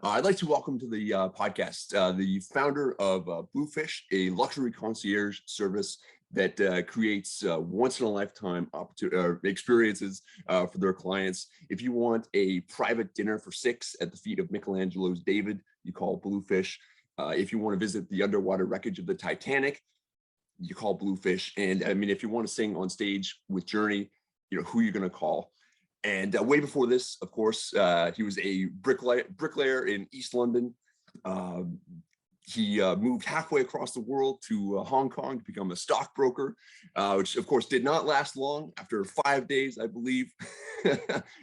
I'd like to welcome to the podcast the founder of Bluefish, a luxury concierge service that creates once-in-a-lifetime experiences for their clients. If you want a private dinner for 6 at the feet of Michelangelo's David, you call Bluefish. If you want to visit the underwater wreckage of the Titanic, you call Bluefish. And I mean, if you want to sing on stage with Journey, you know who you're going to call. And way before this, of course, he was a bricklayer in East London. He moved halfway across the world to Hong Kong to become a stockbroker, which of course did not last long. After 5 days, I believe,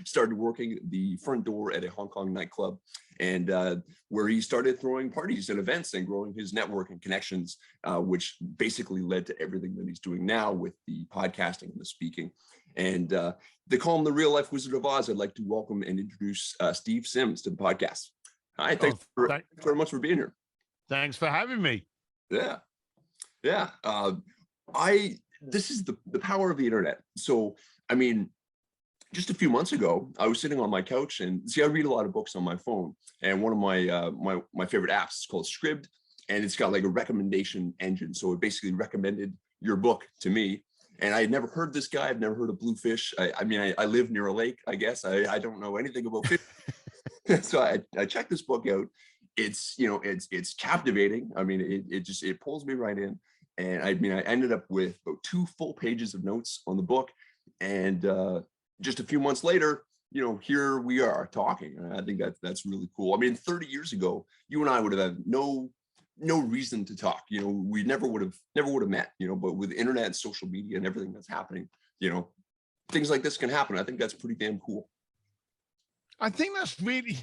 started working the front door at a Hong Kong nightclub, and where he started throwing parties and events and growing his network and connections, which basically led to everything that he's doing now with the podcasting and the speaking. And they call him the real life Wizard of Oz. I'd like to welcome and introduce Steve Sims to the podcast. Hi, thanks very much for being here. Thanks for having me. Yeah. This is the power of the internet. So, I mean, just a few months ago, I was sitting on my couch and I read a lot of books on my phone, and one of my favorite apps is called Scribd, and it's got like a recommendation engine. So it basically recommended your book to me. And I had never heard this guy. I've never heard of Bluefish. I mean, I live near a lake, I guess. I don't know anything about fish. So I checked this book out. It's captivating. I mean, it pulls me right in. And I mean, I ended up with about 2 full pages of notes on the book. And just a few months later, here we are talking. And I think that's really cool. I mean, 30 years ago, you and I would have had no reason to talk. We never would have met, but with internet and social media and everything that's happening, things like this can happen. I think that's pretty damn cool. I think that's really,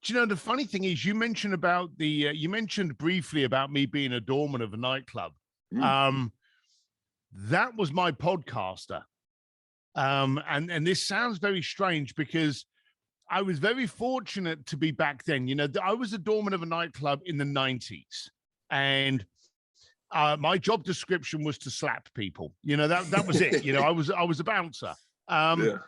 the funny thing is you mentioned about you mentioned briefly about me being a doorman of a nightclub. That was my podcaster. And this sounds very strange because I was very fortunate to be back then. I was a doorman of a nightclub in the 90s, and my job description was to slap people. That was it. I was a bouncer, and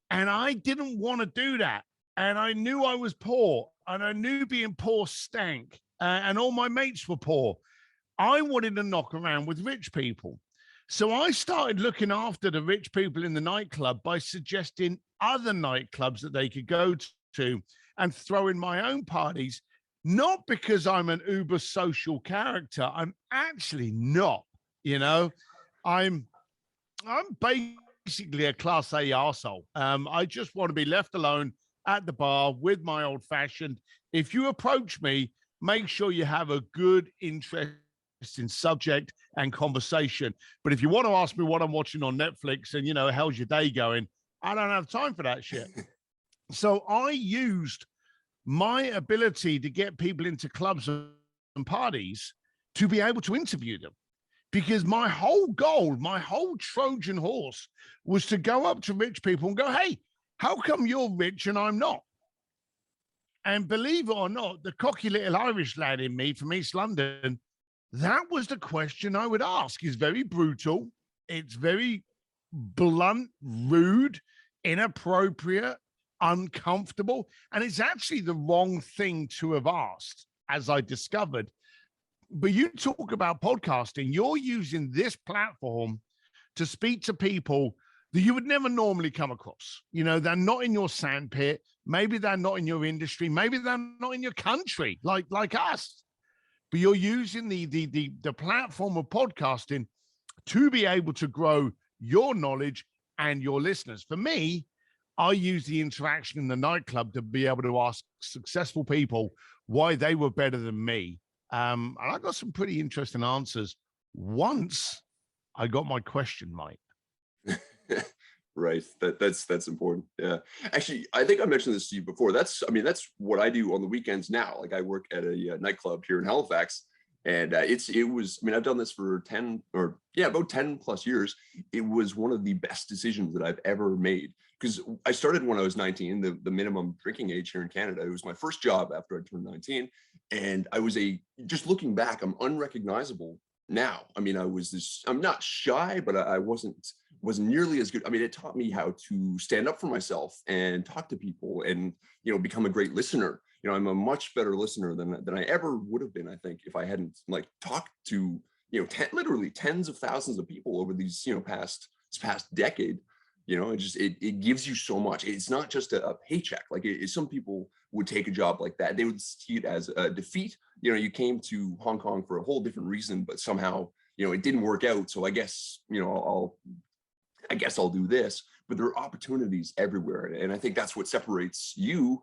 I didn't want to do that. And I knew I was poor, and I knew being poor stank, and all my mates were poor. I wanted to knock around with rich people. So I started looking after the rich people in the nightclub by suggesting other nightclubs that they could go to and throw in my own parties, not because I'm an uber social character. I'm actually not, I'm basically a class A arsehole. I just want to be left alone at the bar with my old fashioned. If you approach me, make sure you have a good interest in subject and conversation. But if you want to ask me what I'm watching on Netflix and, how's your day going, I don't have time for that shit. So I used my ability to get people into clubs and parties to be able to interview them, because my whole goal, my whole Trojan horse was to go up to rich people and go, hey, how come you're rich and I'm not? And believe it or not, the cocky little Irish lad in me from East London, that was the question I would ask. It's very brutal. It's very blunt, rude, inappropriate, uncomfortable. And it's actually the wrong thing to have asked, as I discovered. But you talk about podcasting, you're using this platform to speak to people that you would never normally come across. They're not in your sandpit. Maybe they're not in your industry. Maybe they're not in your country, like us. But you're using the platform of podcasting to be able to grow your knowledge and your listeners. For me, I use the interaction in the nightclub to be able to ask successful people why they were better than me. And I got some pretty interesting answers once I got my question right. Right. That's important. Yeah. Actually, I think I mentioned this to you before. That's what I do on the weekends now. Like I work at a nightclub here in Halifax, and I've done this for about 10 plus years. It was one of the best decisions that I've ever made, because I started when I was 19, the minimum drinking age here in Canada. It was my first job after I turned 19. And I was just looking back, I'm unrecognizable now. I mean, I'm not shy, but I wasn't nearly as good. I mean, it taught me how to stand up for myself and talk to people and, become a great listener. you know, I'm a much better listener than I ever would have been, I think, if I hadn't like talked to, you know, literally tens of thousands of people over these, you know, this past decade. You know, it gives you so much. It's not just a paycheck. Like some people would take a job like that, they would see it as a defeat. You know, you came to Hong Kong for a whole different reason, but somehow, you know, it didn't work out. So I guess, you know, I guess I'll do this. But there are opportunities everywhere, and I think that's what separates you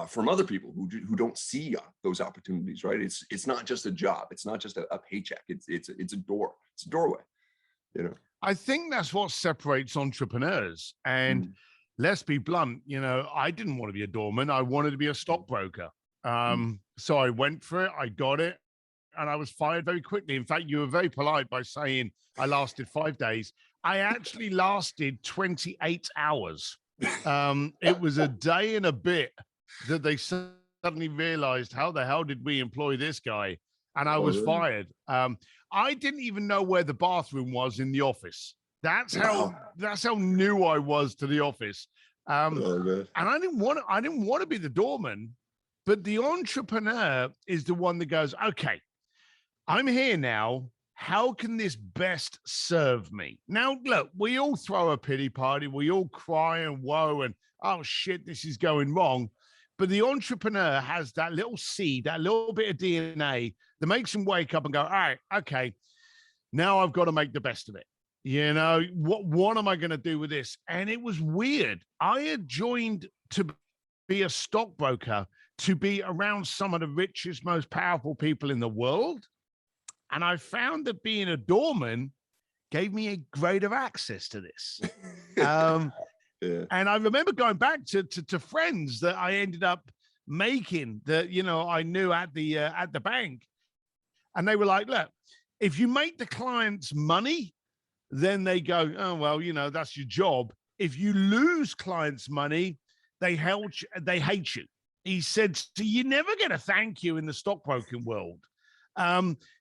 from other people who don't see those opportunities. Right? It's not just a job. It's not just a paycheck. It's a door. It's a doorway. You know. I think that's what separates entrepreneurs. And let's be blunt, you know, I didn't want to be a doorman. I wanted to be a stockbroker. So I went for it. I got it. And I was fired very quickly. In fact, you were very polite by saying I lasted 5 days. I actually lasted 28 hours. It was a day and a bit that they suddenly realized, how the hell did we employ this guy? And I was fired. I didn't even know where the bathroom was in the office. That's how new I was to the office. And I didn't want to be the doorman, but the entrepreneur is the one that goes, okay, I'm here now. How can this best serve me? Now, look, we all throw a pity party. We all cry and woe and, oh shit, this is going wrong. But the entrepreneur has that little seed, that little bit of DNA that makes him wake up and go, all right, okay, now I've got to make the best of it. You know, what am I going to do with this? And it was weird. I had joined to be a stockbroker, to be around some of the richest, most powerful people in the world. And I found that being a doorman gave me a greater access to this. And I remember going back to friends that I ended up making that, you know, I knew at the bank. And they were like, look, if you make the clients money, then they go, oh, well, you know, that's your job. If you lose clients' money, they hate you. He said, so you never get a thank you in the stockbroking world.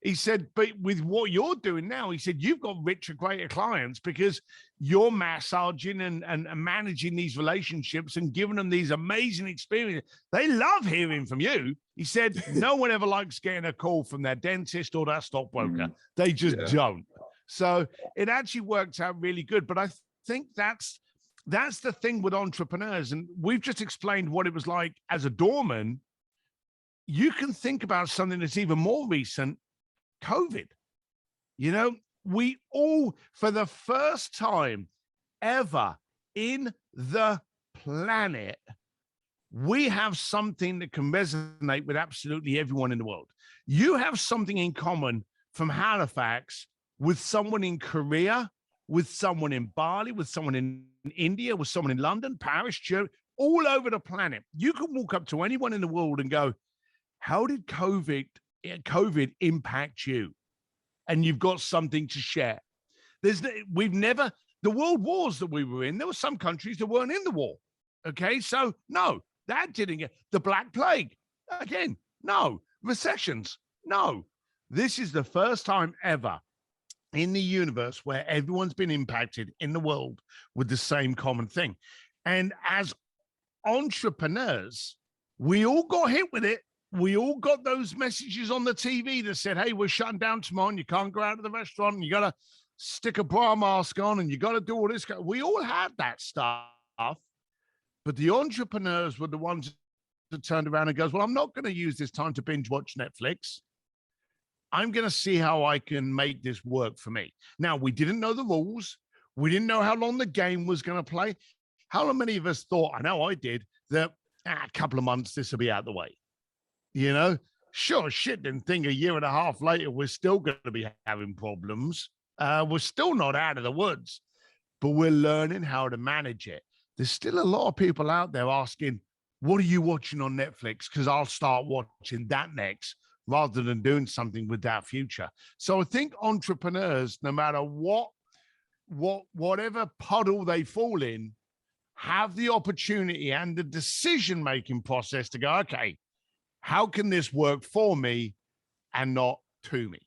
He said, but with what you're doing now, he said, you've got richer, greater clients because you're massaging and managing these relationships and giving them these amazing experiences. They love hearing from you. He said, no one ever likes getting a call from their dentist or their stockbroker. They just don't. So it actually worked out really good. But I think that's the thing with entrepreneurs. And we've just explained what it was like as a doorman. You can think about something that's even more recent, COVID. You know, we all, for the first time ever in the planet, we have something that can resonate with absolutely everyone in the world. You have something in common from Halifax with someone in Korea, with someone in Bali, with someone in India, with someone in London, Paris, Germany, all over the planet. You can walk up to anyone in the world and go, how did COVID impact you? And you've got something to share. The world wars that we were in, there were some countries that weren't in the war. Okay, so no, that didn't get the Black Plague. Again, no. Recessions, no. This is the first time ever in the universe where everyone's been impacted in the world with the same common thing. And as entrepreneurs, we all got hit with it. We all got those messages on the TV that said, hey, we're shutting down tomorrow and you can't go out to the restaurant and you got to stick a bra mask on and you got to do all this. We all had that stuff. But the entrepreneurs were the ones that turned around and goes, well, I'm not going to use this time to binge watch Netflix. I'm going to see how I can make this work for me. Now, we didn't know the rules. We didn't know how long the game was going to play. How many of us thought, I know I did, that a couple of months, this will be out of the way. You know, sure, shit, didn't think a year and a half later, we're still going to be having problems. We're still not out of the woods, but we're learning how to manage it. There's still a lot of people out there asking, what are you watching on Netflix? Because I'll start watching that next rather than doing something with that future. So I think entrepreneurs, no matter whatever puddle they fall in, have the opportunity and the decision-making process to go, okay, how can this work for me and not to me?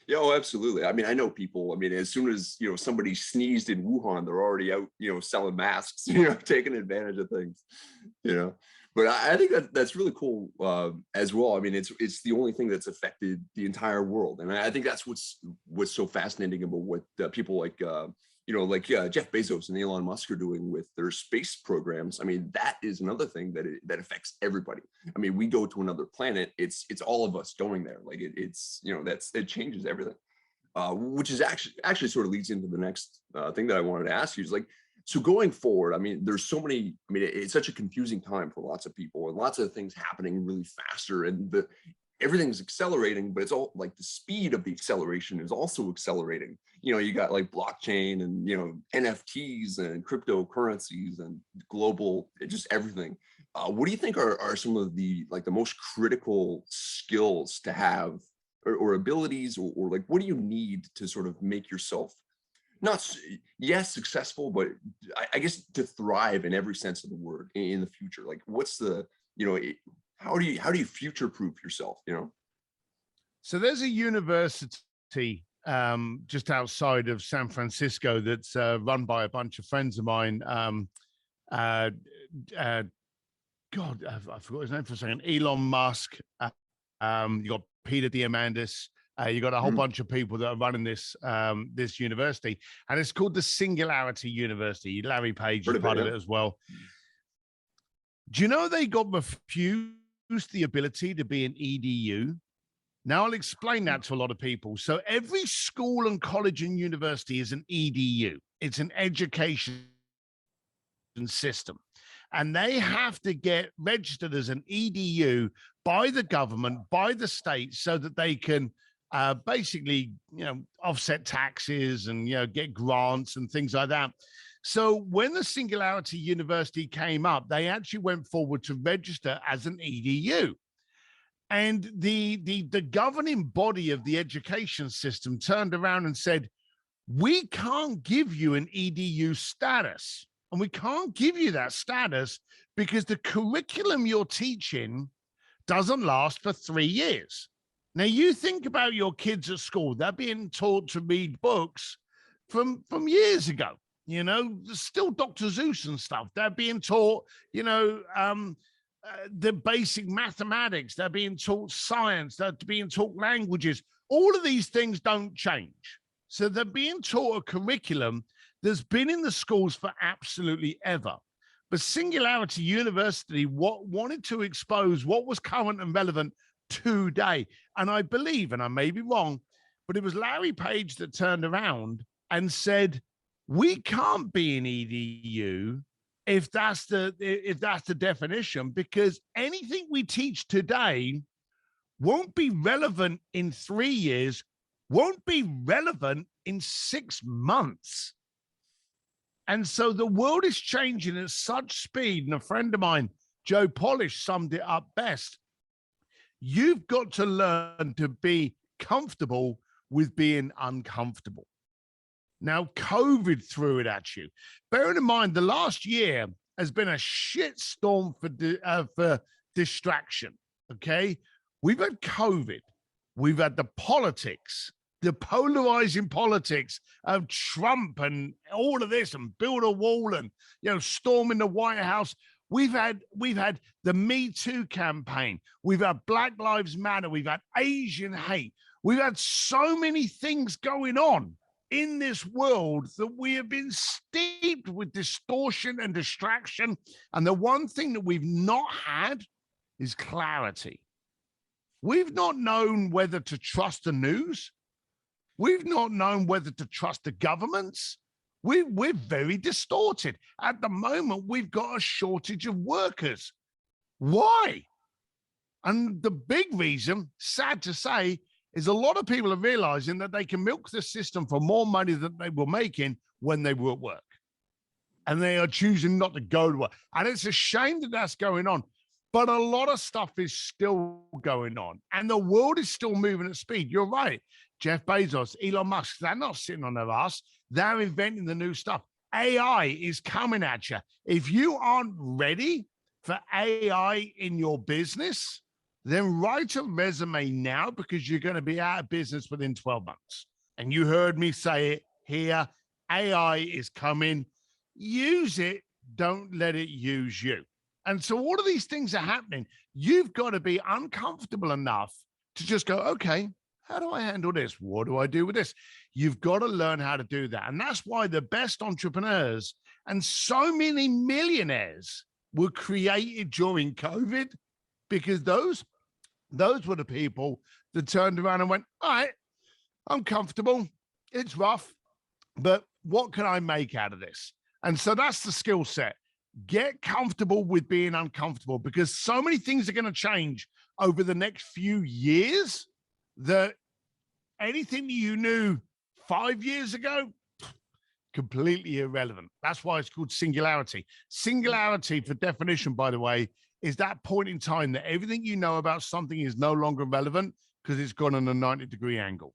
Yeah, oh, absolutely. I mean, I know people, I mean, as soon as, you know, somebody sneezed in Wuhan, they're already out, you know, selling masks, you know, taking advantage of things, you know. But I think that that's really cool as well. I mean, it's the only thing that's affected the entire world, and I think that's what's so fascinating about what people like like Jeff Bezos and Elon Musk are doing with their space programs. I mean, that is another thing that affects everybody. I mean, we go to another planet, it's all of us going there. Like it's it changes everything. Which is actually sort of leads into the next thing that I wanted to ask you is like, so going forward, I mean, there's so many, I mean, it's such a confusing time for lots of people and lots of things happening really faster and everything's accelerating, but it's all like the speed of the acceleration is also accelerating. You got like blockchain and, NFTs and cryptocurrencies and global, just everything. What do you think are some of the most critical skills to have or abilities or like, what do you need to sort of make yourself not yes successful, but I guess to thrive in every sense of the word in the future? Like what's the how do you future proof yourself? So there's a university just outside of San Francisco that's run by a bunch of friends of mine. God, I forgot his name for a second. Elon Musk. You got Peter Diamandis. You got a whole bunch of people that are running this this university, and it's called the Singularity University. Larry Page is part of it as well. Do you know they got refused the ability to be an EDU? Now I'll explain that to a lot of people. So every school and college and university is an EDU. It's an education system. And they have to get registered as an EDU by the government, by the state, so that they can basically, offset taxes and, get grants and things like that. So when the Singularity University came up, they actually went forward to register as an EDU. And the governing body of the education system turned around and said, we can't give you an EDU status. And we can't give you that status because the curriculum you're teaching doesn't last for 3 years. Now, you think about your kids at school, they're being taught to read books from years ago. Still Dr. Seuss and stuff. They're being taught, the basic mathematics. They're being taught science. They're being taught languages. All of these things don't change. So they're being taught a curriculum that's been in the schools for absolutely ever. But Singularity University wanted to expose what was current and relevant today. And I believe, and I may be wrong, but it was Larry Page that turned around and said, we can't be an EDU if that's the definition, because anything we teach today won't be relevant in 3 years, won't be relevant in 6 months. And so the world is changing at such speed. And a friend of mine, Joe Polish, summed it up best. You've got to learn to be comfortable with being uncomfortable. Now, COVID threw it at you. Bearing in mind, the last year has been a shitstorm for distraction, okay? We've had COVID. We've had the politics, the polarizing politics of Trump and all of this and build a wall and, storming the White House. We've had the Me Too campaign. We've had Black Lives Matter. We've had Asian hate. We've had so many things going on in this world that we have been steeped with distortion and distraction. And the one thing that we've not had is clarity. We've not known whether to trust the news. We've not known whether to trust the governments. We're very distorted. At the moment, we've got a shortage of workers. Why? And the big reason, sad to say, is a lot of people are realizing that they can milk the system for more money than they were making when they were at work. And they are choosing not to go to work. And it's a shame that that's going on. But a lot of stuff is still going on. And the world is still moving at speed. You're right. Jeff Bezos, Elon Musk, they're not sitting on their ass. They're inventing the new stuff. AI is coming at you. If you aren't ready for AI in your business, then write a resume now, because you're going to be out of business within 12 months. And you heard me say it here. AI is coming. Use it. Don't let it use you. And so all of these things are happening. You've got to be uncomfortable enough to just go, okay, how do I handle this? What do I do with this? You've got to learn how to do that. And that's why the best entrepreneurs and so many millionaires were created during COVID, because those were the people that turned around and went, all right, I'm comfortable. It's rough, but what can I make out of this? And so that's the skill set. Get comfortable with being uncomfortable, because so many things are going to change over the next few years that anything you knew 5 years ago, completely irrelevant. That's why it's called singularity. Singularity, for definition, by the way, is that point in time that everything you know about something is no longer relevant because it's gone on a 90-degree angle.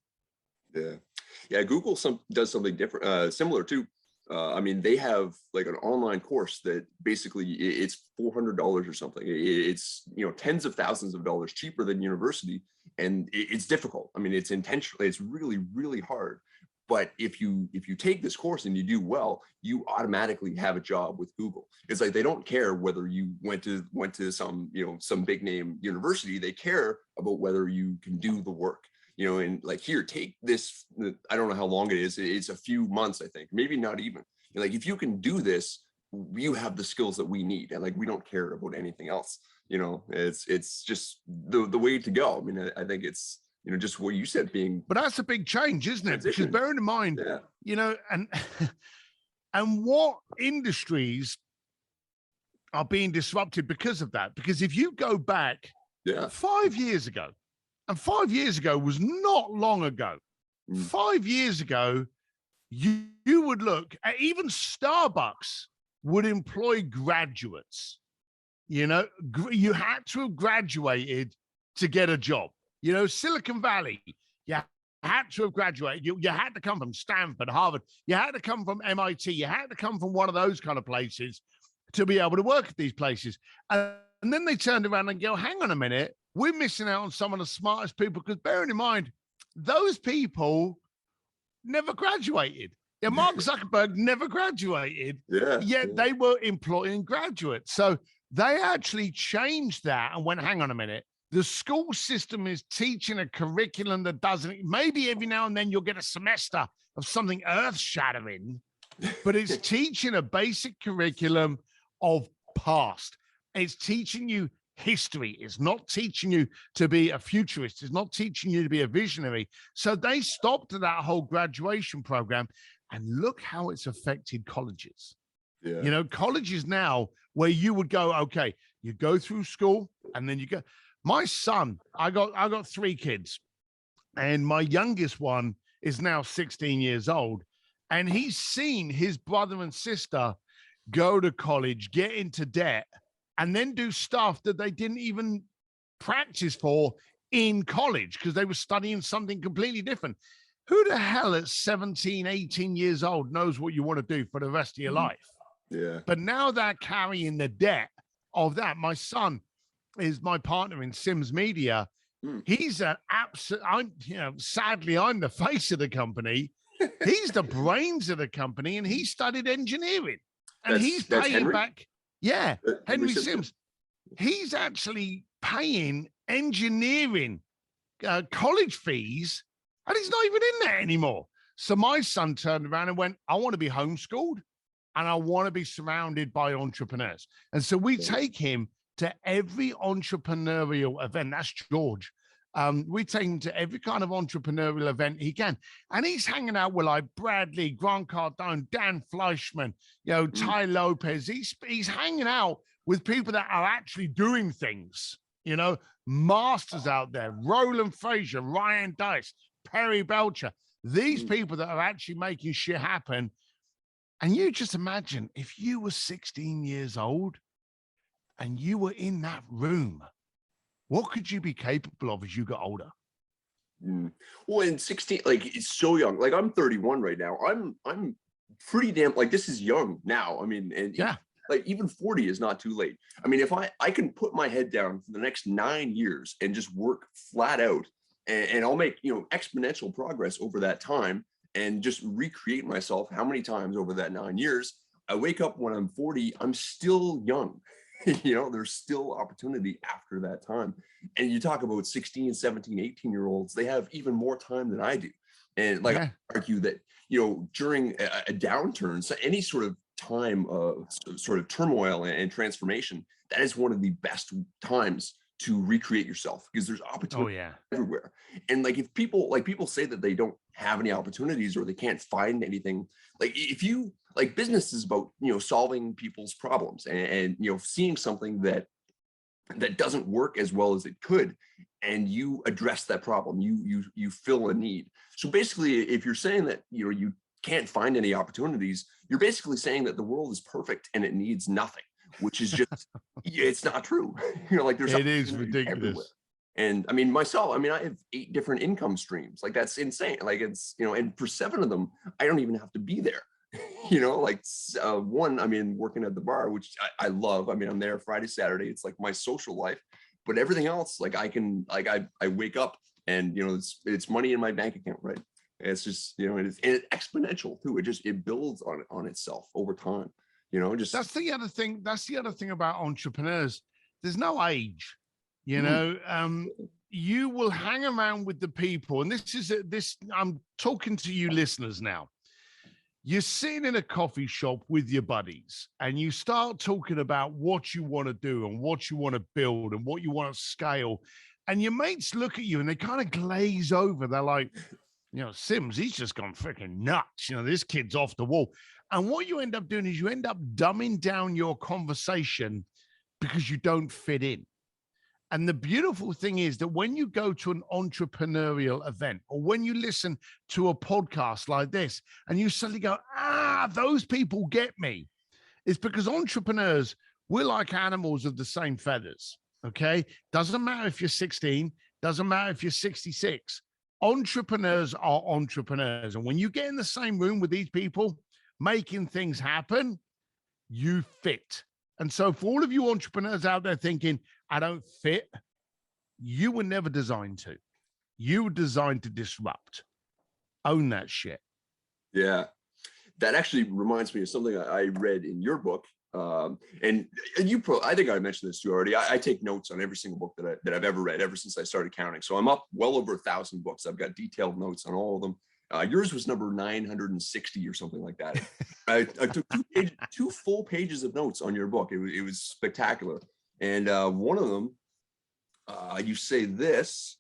Yeah. Google does something different, similar too. I mean, they have like an online course that basically it's $400 or something. It's, tens of thousands of dollars cheaper than university, and it's difficult. I mean, it's intentional. It's really, really hard. But if you take this course and you do well, you automatically have a job with Google. It's like they don't care whether you went to some some big name university. They care about whether you can do the work. And like, here, take this. I don't know how long it is. It's a few months, I think, maybe not even. Like, if you can do this, you have the skills that we need, and like, we don't care about anything else. It's just the way to go. I mean, I think it's just what you said, but that's a big change, isn't it? Because bearing in mind, and what industries are being disrupted because of that? Because if you go back 5 years ago, and 5 years ago was not long ago. 5 years ago, you would look at, even Starbucks would employ graduates. You had to have graduated to get a job. Silicon Valley, you had to have graduated. You had to come from Stanford, Harvard. You had to come from MIT. You had to come from one of those kind of places to be able to work at these places. And then they turned around and go, hang on a minute, we're missing out on some of the smartest people, because bearing in mind, those people never graduated. Yeah, Mark Zuckerberg never graduated, yet they were employing graduates. So they actually changed that and went, hang on a minute, the school system is teaching a curriculum that doesn't, maybe every now and then you'll get a semester of something earth-shattering, but it's teaching a basic curriculum of past. It's teaching you history. It's not teaching you to be a futurist. It's not teaching you to be a visionary. So they stopped that whole graduation program, and look how it's affected colleges. Colleges now, where you would go, okay, you go through school and then you go. My son, I got 3 kids, and my youngest one is now 16 years old, and he's seen his brother and sister go to college, get into debt, and then do stuff that they didn't even practice for in college because they were studying something completely different. Who the hell at 17, 18 years old knows what you want to do for the rest of your life? Yeah. But now they're carrying the debt of that. My son is my partner in Sims Media. He's an absolute, sadly, I'm the face of the company. He's the brains of the company, and he studied engineering. And he's paying Henry? back. Yeah, Henry Sims. He's actually paying engineering college fees, and he's not even in there anymore. So my son turned around and went, I want to be homeschooled, and I want to be surrounded by entrepreneurs. And so we take him to every entrepreneurial event. That's George. We take him to every kind of entrepreneurial event he can. And he's hanging out with like Bradley, Grant Cardone, Dan Fleischman, Ty Lopez. He's hanging out with people that are actually doing things, masters out there, Roland Frazier, Ryan Dice, Perry Belcher, these people that are actually making shit happen. And you just imagine if you were 16 years old and you were in that room, what could you be capable of as you got older? Well, in 16, like, it's so young. Like, I'm 31 right now. I'm pretty damn, like, this is young now. I mean, and even 40 is not too late. I mean, if I can put my head down for the next 9 years and just work flat out, and I'll make, exponential progress over that time, and just recreate myself how many times over that 9 years. I wake up when I'm 40, I'm still young. You know, there's still opportunity after that time. And you talk about 16, 17, 18-year-olds, they have even more time than I do. And like, Yeah. I argue that, you know, during a downturn, so any sort of time of sort of turmoil and transformation, that is one of the best times to recreate yourself, because there's Oh opportunity yeah. everywhere. And like, if people say that they don't have any opportunities or they can't find anything, like, if you like, business is about, you know, solving people's problems, and you know, seeing something that doesn't work as well as it could, and you address that problem, you fill a need. So basically, if you're saying that, you know, you can't find any opportunities, you're basically saying that the world is perfect and it needs nothing, which is just, it's not true. You know, like, there's It is opportunities everywhere. ridiculous. And I mean, myself, I mean, I have 8 different income streams. Like, that's insane. Like, it's, you know, and for 7 of them, I don't even have to be there. You know, like, one, I mean, working at the bar, which I love. I mean, I'm there Friday, Saturday. It's like my social life. But everything else, like, I can, like, I wake up and, you know, it's money in my bank account, right? It's just, you know, and it's exponential too. It builds on itself over time. You know, just That's the other thing. That's the other thing about entrepreneurs. There's no age, you mm, know. You will hang around with the people, and this. I'm talking to you, listeners, now. You're sitting in a coffee shop with your buddies, and you start talking about what you want to do and what you want to build and what you want to scale, and your mates look at you and they kind of glaze over. They're like, you know, Sims, he's just gone freaking nuts. You know, this kid's off the wall. And what you end up doing is you end up dumbing down your conversation because you don't fit in. And the beautiful thing is that when you go to an entrepreneurial event, or when you listen to a podcast like this and you suddenly go, those people get me, it's because entrepreneurs, we're like animals of the same feathers. Okay. Doesn't matter if you're 16, doesn't matter if you're 66. Entrepreneurs are entrepreneurs. And when you get in the same room with these people making things happen, you fit. And so, for all of you entrepreneurs out there thinking, I don't fit, you were never designed to. You were designed to disrupt. Own that shit. yeah. That actually reminds me of something I read in your book. And I think I mentioned this to you already. I take notes on every single book that I've ever read ever since I started counting. So I'm up well over 1,000 books. I've got detailed notes on all of them. Yours was number 960 or something like that. I took 2 full pages of notes on your book. It was spectacular. And one of them, you say this,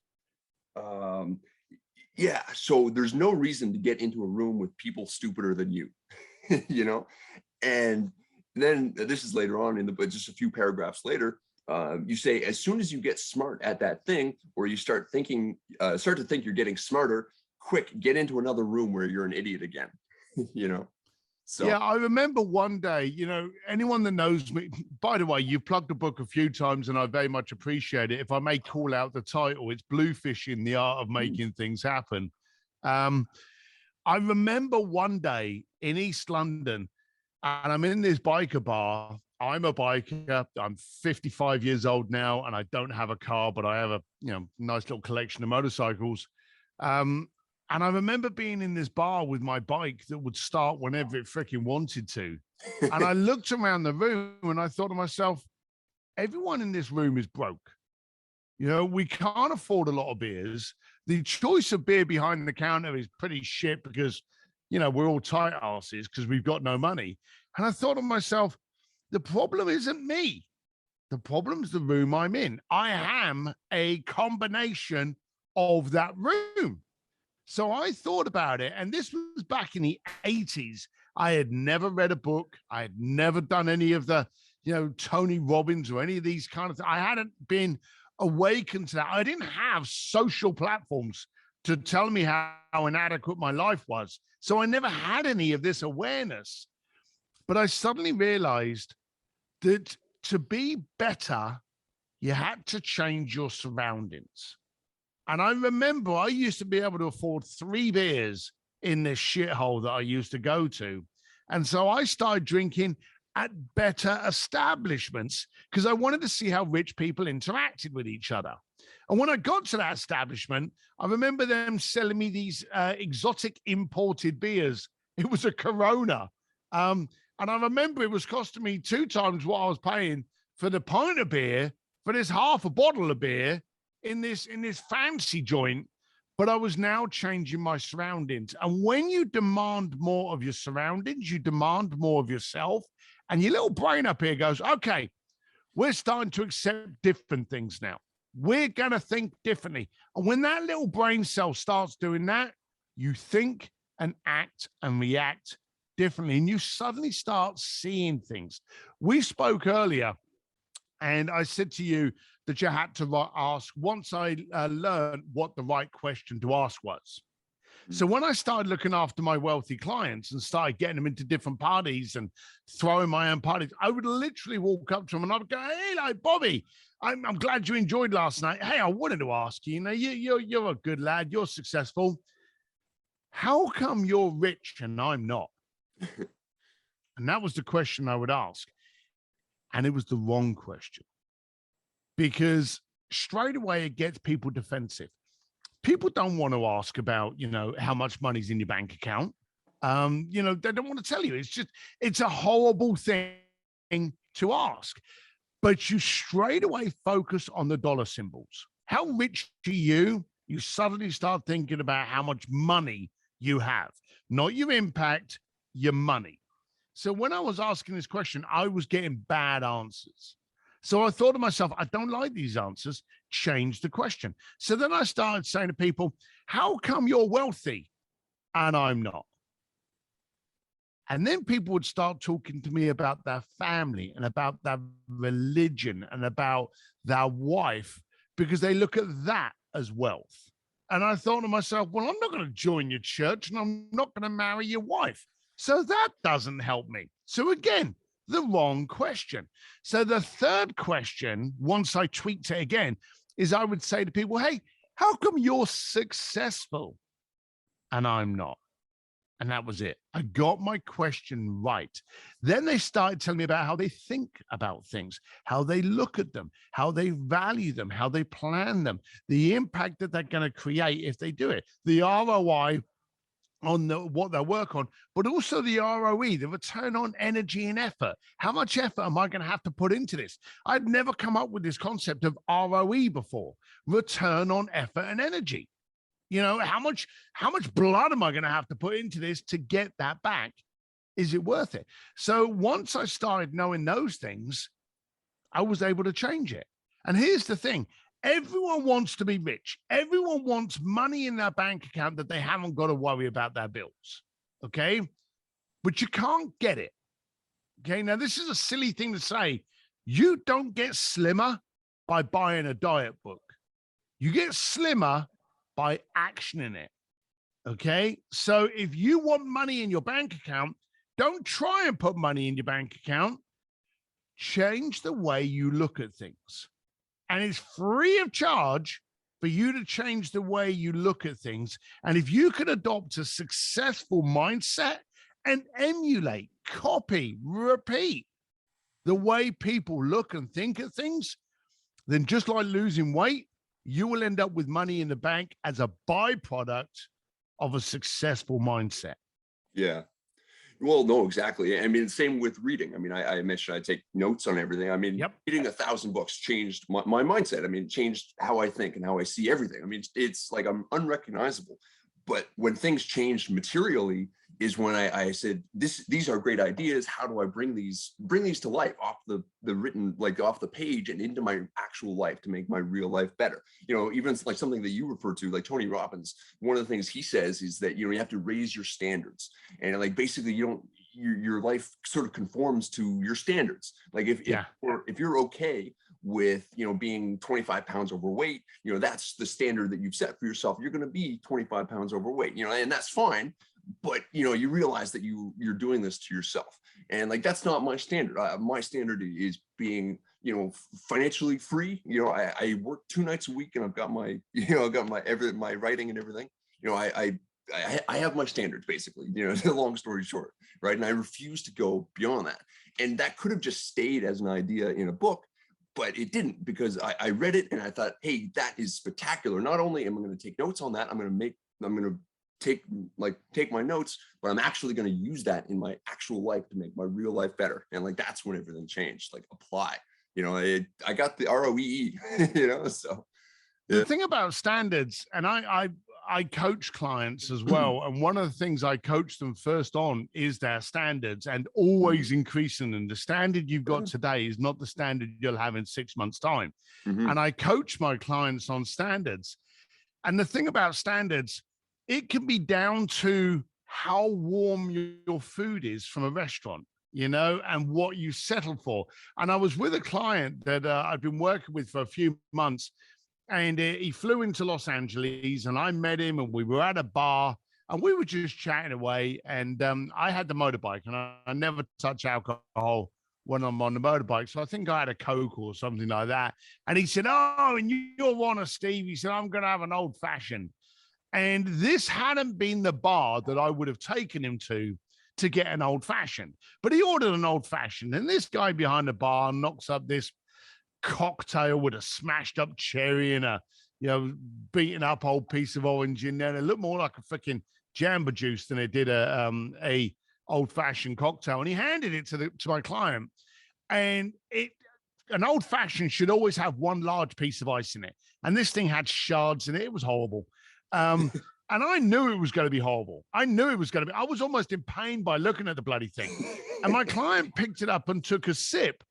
yeah, so there's no reason to get into a room with people stupider than you, you know? And then this is later on but just a few paragraphs later, you say, as soon as you get smart at that thing, or you start to think you're getting smarter, quick, get into another room where you're an idiot again, you know? So yeah, I remember one day, you know, anyone that knows me, by the way, you've plugged the book a few times and I very much appreciate it. If I may call out the title, it's Bluefishing, the Art of Making Things Happen. I remember one day in East London, and I'm in this biker bar. I'm a biker. I'm 55 years old now, and I don't have a car, but I have a nice little collection of motorcycles. And I remember being in this bar with my bike that would start whenever it freaking wanted to. And I looked around the room and I thought to myself, everyone in this room is broke. You know, we can't afford a lot of beers. The choice of beer behind the counter is pretty shit because, you know, we're all tight asses because we've got no money. And I thought to myself, the problem isn't me. The problem's the room I'm in. I am a combination of that room. So I thought about it, and this was back in the 80s. I had never read a book. I had never done any of the, Tony Robbins or any of these kind of things. I hadn't been awakened to that. I didn't have social platforms to tell me how inadequate my life was. So I never had any of this awareness. But I suddenly realized that to be better, you had to change your surroundings. And I remember I used to be able to afford 3 beers in this shithole that I used to go to. And so I started drinking at better establishments because I wanted to see how rich people interacted with each other. And when I got to that establishment, I remember them selling me these exotic imported beers. It was a Corona. And I remember it was costing me 2 times what I was paying for the pint of beer, for this half a bottle of beer in this fancy joint. But I was now changing my surroundings. And when you demand more of your surroundings, you demand more of yourself. And your little brain up here goes, okay, we're starting to accept different things now. We're going to think differently. And when that little brain cell starts doing that, you think and act and react differently. And you suddenly start seeing things. We spoke earlier, and I said to you that you had to ask once I learned what the right question to ask was. So when I started looking after my wealthy clients and started getting them into different parties and throwing my own parties, I would literally walk up to them and I would go, hey, like, Bobby, I'm glad you enjoyed last night. Hey, I wanted to ask you, you know, you're a good lad, you're successful. How come you're rich and I'm not? And that was the question I would ask. And it was the wrong question, because straight away it gets people defensive. People don't want to ask about, you know, how much money's in your bank account. You know, they don't want to tell you. It's a horrible thing to ask. But you straight away focus on the dollar symbols. How rich are you? You suddenly start thinking about how much money you have, not your impact, your money. So when I was asking this question, I was getting bad answers. So I thought to myself, I don't like these answers. Change the question. So then I started saying to people, how come you're wealthy and I'm not? And then people would start talking to me about their family and about their religion and about their wife, because they look at that as wealth. And I thought to myself, well, I'm not going to join your church and I'm not going to marry your wife. So that doesn't help me. So again, the wrong question. So the third question, once I tweaked it again, is I would say to people, hey, how come you're successful and I'm not? And that was it. I got my question right. Then they started telling me about how they think about things, how they look at them, how they value them, how they plan them, the impact that they're going to create if they do it, the ROI on what they work on, but also the ROE, the return on energy and effort. How much effort am I going to have to put into this? I'd never come up with this concept of ROE before, return on effort and energy. You know, how much blood am I going to have to put into this to get that back? Is it worth it? So once I started knowing those things, I was able to change it. And here's the thing. Everyone wants to be rich. Everyone wants money in their bank account that they haven't got to worry about their bills. Okay. But you can't get it. Okay. Now, this is a silly thing to say. You don't get slimmer by buying a diet book. You get slimmer by actioning it. Okay. So if you want money in your bank account, don't try and put money in your bank account. Change the way you look at things. And it's free of charge for you to change the way you look at things. And if you can adopt a successful mindset and emulate, copy, repeat the way people look and think at things, then just like losing weight, you will end up with money in the bank as a byproduct of a successful mindset. Yeah. Well, no, exactly. I mean, same with reading. I mean, I mentioned I take notes on everything. I mean, reading 1,000 books changed my mindset. I mean, changed how I think and how I see everything. I mean, it's like I'm unrecognizable. But when things changed materially is when I said, these are great ideas. How do I bring these to life off the written, like off the page and into my actual life to make my real life better? You know, even like something that you refer to, like Tony Robbins, one of the things he says is that, you know, you have to raise your standards, and like basically your life sort of conforms to your standards. Like if you're okay with, you know, being 25 pounds overweight, you know, that's the standard that you've set for yourself. You're going to be 25 pounds overweight, you know, and that's fine. But, you know, you realize that you're doing this to yourself. And like, that's not my standard. My standard is being, you know, financially free. You know, I work 2 nights a week and I've got my, you know, I've got my writing and everything. You know, I have my standards, basically, you know, the long story short, right? And I refuse to go beyond that. And that could have just stayed as an idea in a book, but it didn't, because I read it and I thought, hey, that is spectacular. Not only am I going to take notes on that, I'm going to take my notes, but I'm actually going to use that in my actual life to make my real life better. And like, that's when everything changed. Like, apply, I got the ROEE, so. The thing about standards, and I coach clients as well, and one of the things I coach them first on is their standards, and always increasing them. The standard you've got today is not the standard you'll have in 6 months' time. And I coach my clients on standards. And the thing about standards, it can be down to how warm your food is from a restaurant, and what you settle for. And I was with a client that I've been working with for a few months, and he flew into Los Angeles, and I met him, and we were at a bar, and we were just chatting away. And I had the motorbike, and I never touch alcohol when I'm on the motorbike. So I think I had a Coke or something like that. And he said, "Oh, and you're one of Steve." He said, "I'm going to have an old fashioned." And this hadn't been the bar that I would have taken him to get an old fashioned. But he ordered an old fashioned, and this guy behind the bar knocks up this cocktail with a smashed up cherry and a beaten up old piece of orange in there. It looked more like a freaking jamba juice than it did a old fashioned cocktail. And he handed it to my client, and an old fashioned should always have one large piece of ice in it, and this thing had shards in it. It was horrible. And I knew it was going to be horrible. I was almost in pain by looking at the bloody thing. And my client picked it up and took a sip,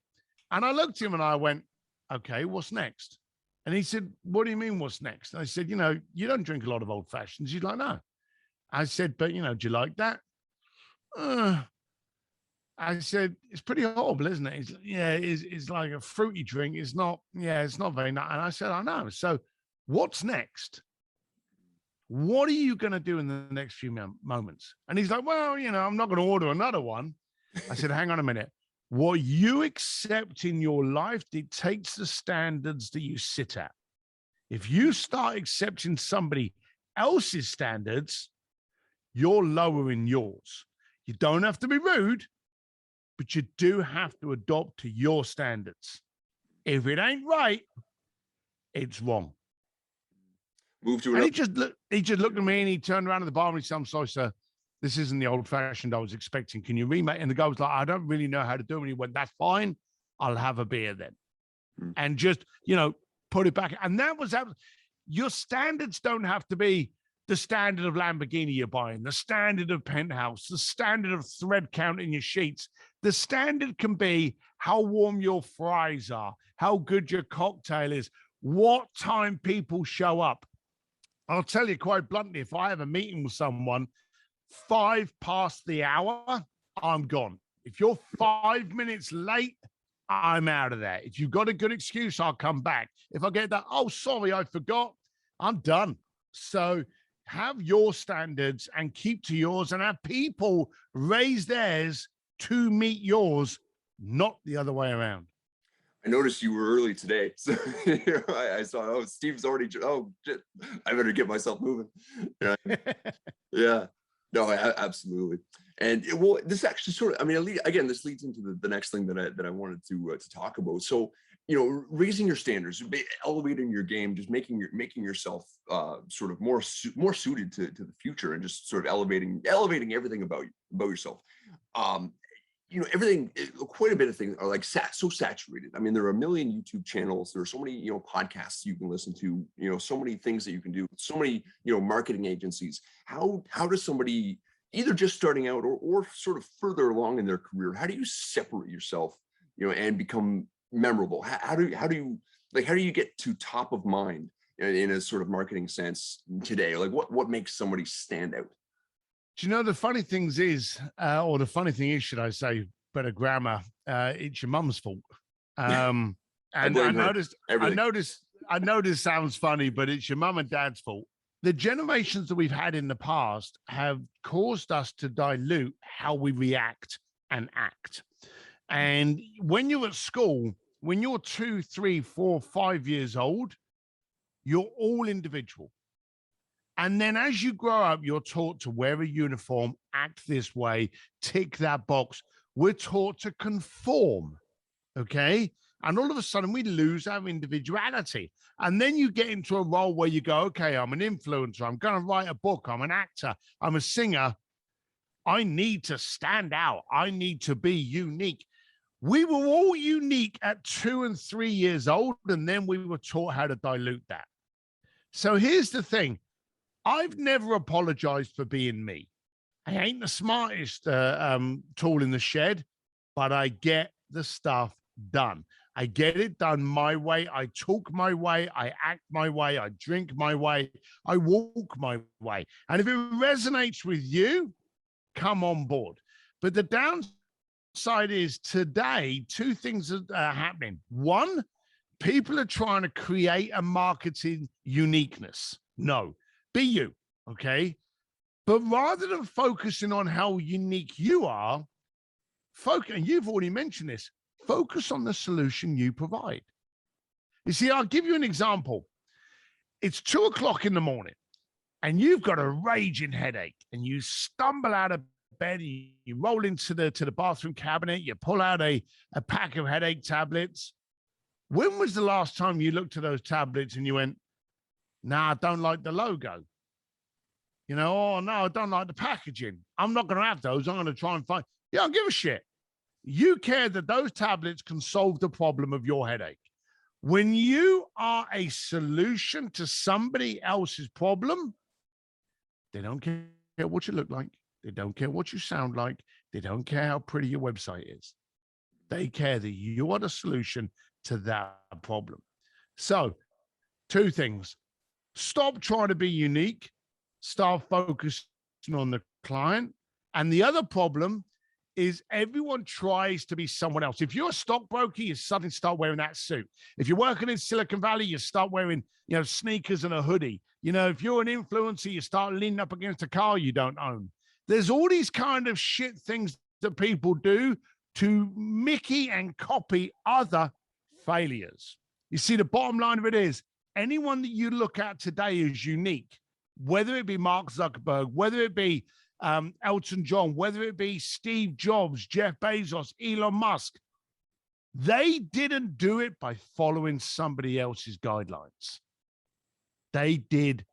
and I looked at him and I went, "Okay, what's next?" And he said, "What do you mean, what's next?" And I said, "You don't drink a lot of old fashions." He's like, "No." I said, "But, do you like that?" I said, "It's pretty horrible, isn't it?" He's like, "Yeah, it's like a fruity drink. It's not very nice." And I said, "I know. So what's next? What are you going to do in the next few moments?" And he's like, "Well, I'm not going to order another one." I said, "Hang on a minute. What you accept in your life dictates the standards that you sit at. If you start accepting somebody else's standards, you're lowering yours. You don't have to be rude, but you do have to adopt to your standards. If it ain't right, it's wrong." Move to And another. he just looked at me, and he turned around to the bar and he said, "I'm sorry, sir. This isn't the old fashioned I was expecting. Can you remake?" And the guy was like, "I don't really know how to do it." And he went, "That's fine. I'll have a beer then." And just, put it back. And that was your standards don't have to be the standard of Lamborghini you're buying, the standard of penthouse, the standard of thread count in your sheets. The standard can be how warm your fries are, how good your cocktail is, what time people show up. I'll tell you quite bluntly, if I have a meeting with someone 5 past the hour, I'm gone. If you're 5 minutes late, I'm out of there. If you've got a good excuse, I'll come back. If I get that, "Oh, sorry, I forgot," I'm done. So have your standards and keep to yours, and have people raise theirs to meet yours, not the other way around. I noticed you were early today, so I saw. Oh, Steve's already. Oh, shit, I better get myself moving. Yeah. No, absolutely. And this actually sort of. I mean, again, this leads into the next thing that I wanted to talk about. So, raising your standards, elevating your game, just making yourself sort of more suited to the future, and just sort of elevating everything about yourself. Everything, quite a bit of things are like so saturated. I mean, there are a million YouTube channels. There are so many, podcasts you can listen to, so many things that you can do, so many, marketing agencies. How does somebody either just starting out or sort of further along in their career, how do you separate yourself, and become memorable? How do you get to top of mind in a sort of marketing sense today? Like what makes somebody stand out? Do you know the funny things is, or the funny thing is, should I say, better grammar? It's your mum's fault. And I noticed sounds funny, but it's your mum and dad's fault. The generations that we've had in the past have caused us to dilute how we react and act. And when you're at school, when you're 2, 3, 4, 5 years old, you're all individual. And then as you grow up, you're taught to wear a uniform, act this way, tick that box. We're taught to conform, okay? And all of a sudden, we lose our individuality. And then you get into a role where you go, "Okay, I'm an influencer. I'm going to write a book. I'm an actor. I'm a singer. I need to stand out. I need to be unique." We were all unique at 2 and 3 years old, and then we were taught how to dilute that. So here's the thing. I've never apologized for being me. I ain't the smartest tool in the shed, but I get the stuff done. I get it done my way. I talk my way. I act my way. I drink my way. I walk my way. And if it resonates with you, come on board. But the downside is today, two things are happening. One, people are trying to create a marketing uniqueness. No, be you, okay? But rather than focusing on how unique you are, and you've already mentioned this, focus on the solution you provide. You see, I'll give you an example. It's 2 o'clock in the morning and you've got a raging headache and you stumble out of bed, you roll into the bathroom cabinet, you pull out a pack of headache tablets. When was the last time you looked at those tablets and you went, nah, I don't like the logo? You know, oh, no, I don't like the packaging. I'm not going to have those. I'm going to try and find. Yeah, I don't give a shit. You care that those tablets can solve the problem of your headache. When you are a solution to somebody else's problem, they don't care what you look like. They don't care what you sound like. They don't care how pretty your website is. They care that you are the solution to that problem. So, two things. Stop trying to be unique. Start focusing on the client. And the other problem is everyone tries to be someone else. If you're a stockbroker, you suddenly start wearing that suit. If you're working in Silicon Valley, you start wearing, sneakers and a hoodie. If you're an influencer, you start leaning up against a car you don't own. There's all these kind of shit things that people do to Mickey and copy other failures. You see, the bottom line of it is anyone that you look at today is unique, whether it be Mark Zuckerberg, whether it be Elton John, whether it be Steve Jobs, Jeff Bezos, Elon Musk. They didn't do it by following somebody else's guidelines. They did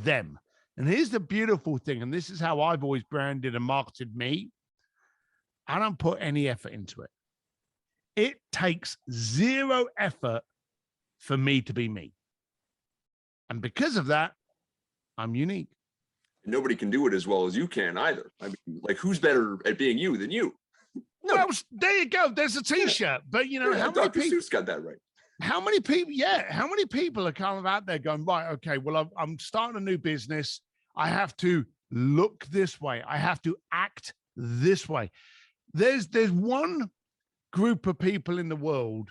them. And here's the beautiful thing, and this is how I've always branded and marketed me. I don't put any effort into it. It takes zero effort for me to be me. And because of that, I'm unique. Nobody can do it as well as you can either. I mean, like, who's better at being you than you? No. Well, there you go. There's a t-shirt. Yeah. But how many people Seuss got that right? How many people? Yeah. How many people are kind of out there going, right, okay, well, I'm starting a new business. I have to look this way. I have to act this way. There's one group of people in the world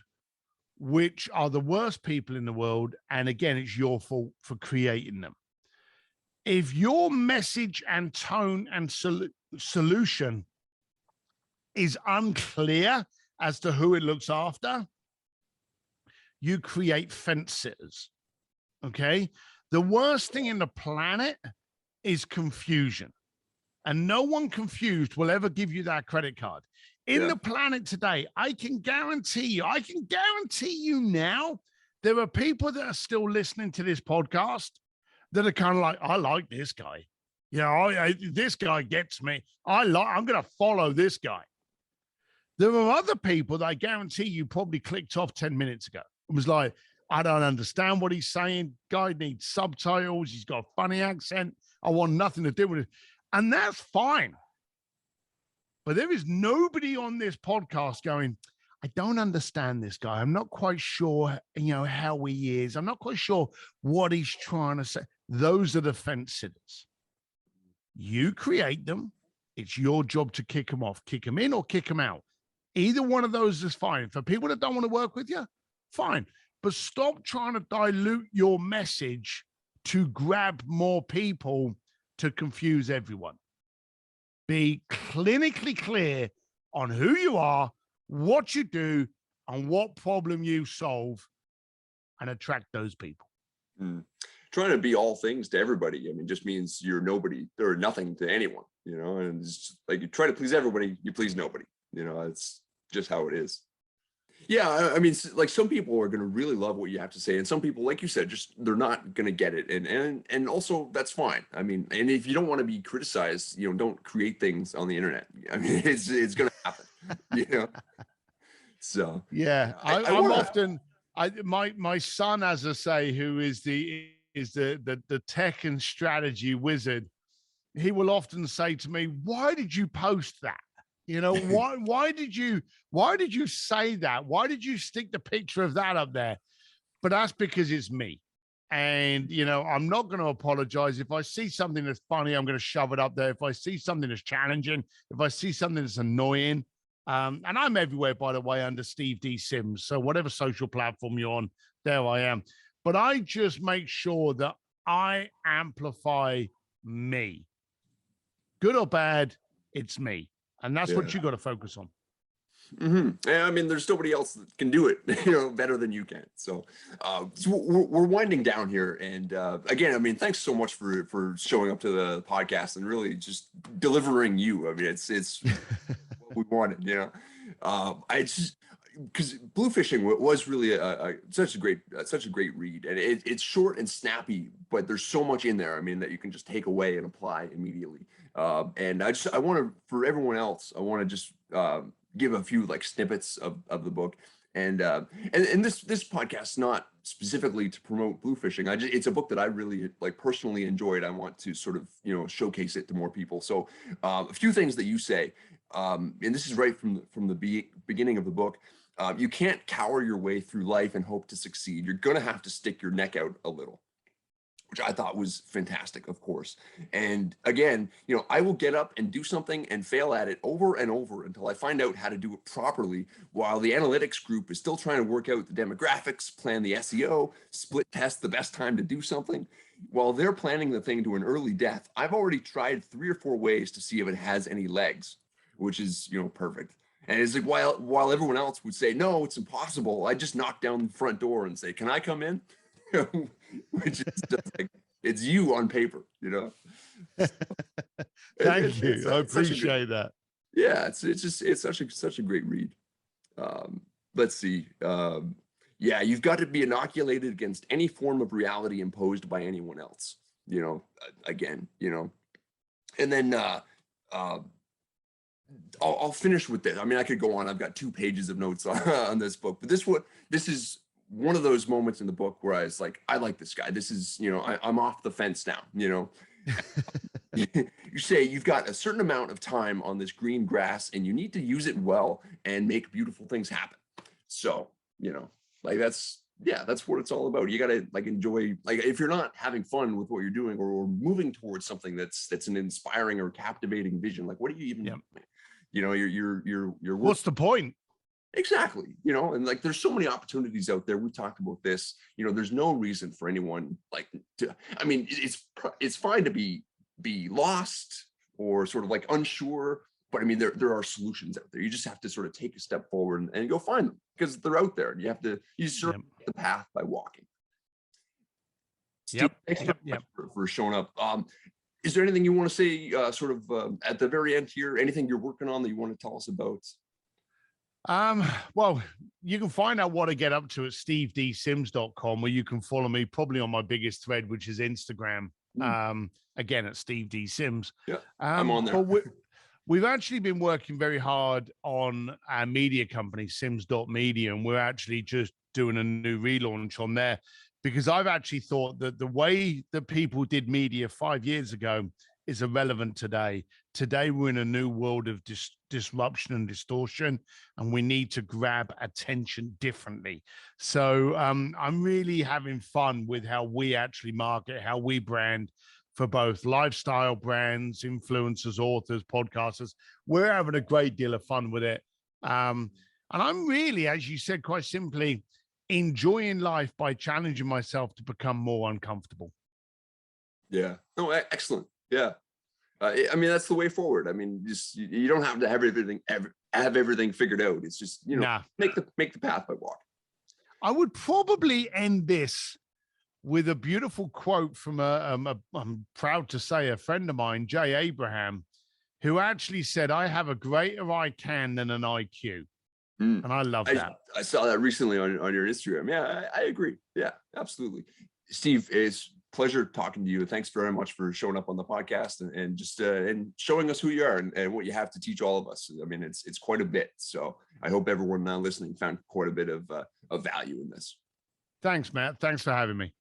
which are the worst people in the world. And again, it's your fault for creating them. If your message and tone and solution is unclear as to who it looks after, you create fence sitters, okay? The worst thing in the planet is confusion. And no one confused will ever give you that credit card. In the planet today, I can guarantee you now, there are people that are still listening to this podcast that are kind of like, I like this guy. This guy gets me. I'm going to follow this guy. There are other people that I guarantee you probably clicked off 10 minutes ago. It was like, I don't understand what he's saying. Guy needs subtitles. He's got a funny accent. I want nothing to do with it. And that's fine. But there is nobody on this podcast going, I don't understand this guy. I'm not quite sure, how he is. I'm not quite sure what he's trying to say. Those are the fence sitters. You create them. It's your job to kick them off, kick them in or kick them out. Either one of those is fine. For people that don't want to work with you, fine. But stop trying to dilute your message to grab more people to confuse everyone. Be clinically clear on who you are, what you do, and what problem you solve, and attract those people. Trying to be all things to everybody, just means you're nobody or nothing to anyone, and it's just like you try to please everybody, you please nobody. It's just how it is. Yeah, like some people are going to really love what you have to say, and some people, like you said, just they're not going to get it, and also that's fine. And if you don't want to be criticized, don't create things on the internet. It's going to happen. So yeah, I I'm want often, my son, as I say, who is the tech and strategy wizard, he will often say to me, "Why did you post that? You know, why did you say that? Why did you stick the picture of that up there?" But that's because it's me. And, you know, I'm not going to apologize. If I see something that's funny, I'm going to shove it up there. If I see something that's challenging, if I see something that's annoying, and I'm everywhere, by the way, under Steve D. Sims. So whatever social platform you're on, there I am. But I just make sure that I amplify me. Good or bad, it's me. And that's what you got to focus on. Yeah, I mean, there's nobody else that can do it, better than you can. So, so we're winding down here, and again, I mean, thanks so much for showing up to the podcast and really just delivering you. I mean, it's what we wanted, I just because Bluefishing was really such a great read, and it's short and snappy, but there's so much in there. I mean, that you can just take away and apply immediately. And I want to, for everyone else, I want to just give a few like snippets of the book, and this podcast is not specifically to promote Bluefishing. It's a book that I really like personally enjoyed. I want to sort of showcase it to more people. So a few things that you say, and this is right from the beginning of the book. You can't cower your way through life and hope to succeed. You're gonna have to stick your neck out a little, which I thought was fantastic, of course. And again, I will get up and do something and fail at it over and over until I find out how to do it properly, while the analytics group is still trying to work out the demographics, plan the SEO, split test the best time to do something. While they're planning the thing to an early death, I've already tried 3 or 4 ways to see if it has any legs, which is, perfect. And it's like, while everyone else would say, no, it's impossible, I just knock down the front door and say, can I come in? Which is just like, it's you on paper, Thank you. I appreciate that. Yeah, it's such a great read. Let's see. Yeah, you've got to be inoculated against any form of reality imposed by anyone else, again, and then I'll finish with this. I mean, I could go on. I've got 2 pages of notes on this book, but this is one of those moments in the book where I was like, I like this guy. This is, I'm off the fence now, You say you've got a certain amount of time on this green grass and you need to use it well and make beautiful things happen. So, like that's what it's all about. You got to like enjoy, like if you're not having fun with what you're doing or moving towards something that's an inspiring or captivating vision, like what are you even doing? You're what's the point? Exactly. And like there's so many opportunities out there. We talked about this. There's no reason for anyone I mean, it's fine to be lost or sort of like unsure, but I mean there are solutions out there. You just have to sort of take a step forward and go find them because they're out there. You just sort of the path by walking. Steve, thanks so much for showing up. Is there anything you want to say sort of at the very end here? Anything you're working on that you want to tell us about? Well, you can find out what I get up to at steveDsims.com, where you can follow me probably on my biggest thread, which is Instagram. Again, at Steve D. Sims. Yeah, I'm on there. But we've actually been working very hard on our media company, Sims.media, and we're actually just doing a new relaunch on there because I've actually thought that the way that people did media 5 years ago is irrelevant today. Today, we're in a new world of disruption and distortion, and we need to grab attention differently. So I'm really having fun with how we actually market, how we brand for both lifestyle brands, influencers, authors, podcasters. We're having a great deal of fun with it. And I'm really, as you said, quite simply, enjoying life by challenging myself to become more uncomfortable. Yeah. Oh, excellent. Yeah. I mean, that's the way forward. I mean, just you don't have to have everything figured out. It's just, make the path by walking. I would probably end this with a beautiful quote from I'm proud to say, a friend of mine, Jay Abraham, who actually said, "I have a greater I can than an IQ." And I love that. I saw that recently on your Instagram. Yeah, I agree. Yeah, absolutely. Steve, it's pleasure talking to you. Thanks very much for showing up on the podcast and just and showing us who you are and what you have to teach all of us. I mean, it's quite a bit. So I hope everyone now listening found quite a bit of value in this. Thanks, Matt. Thanks for having me.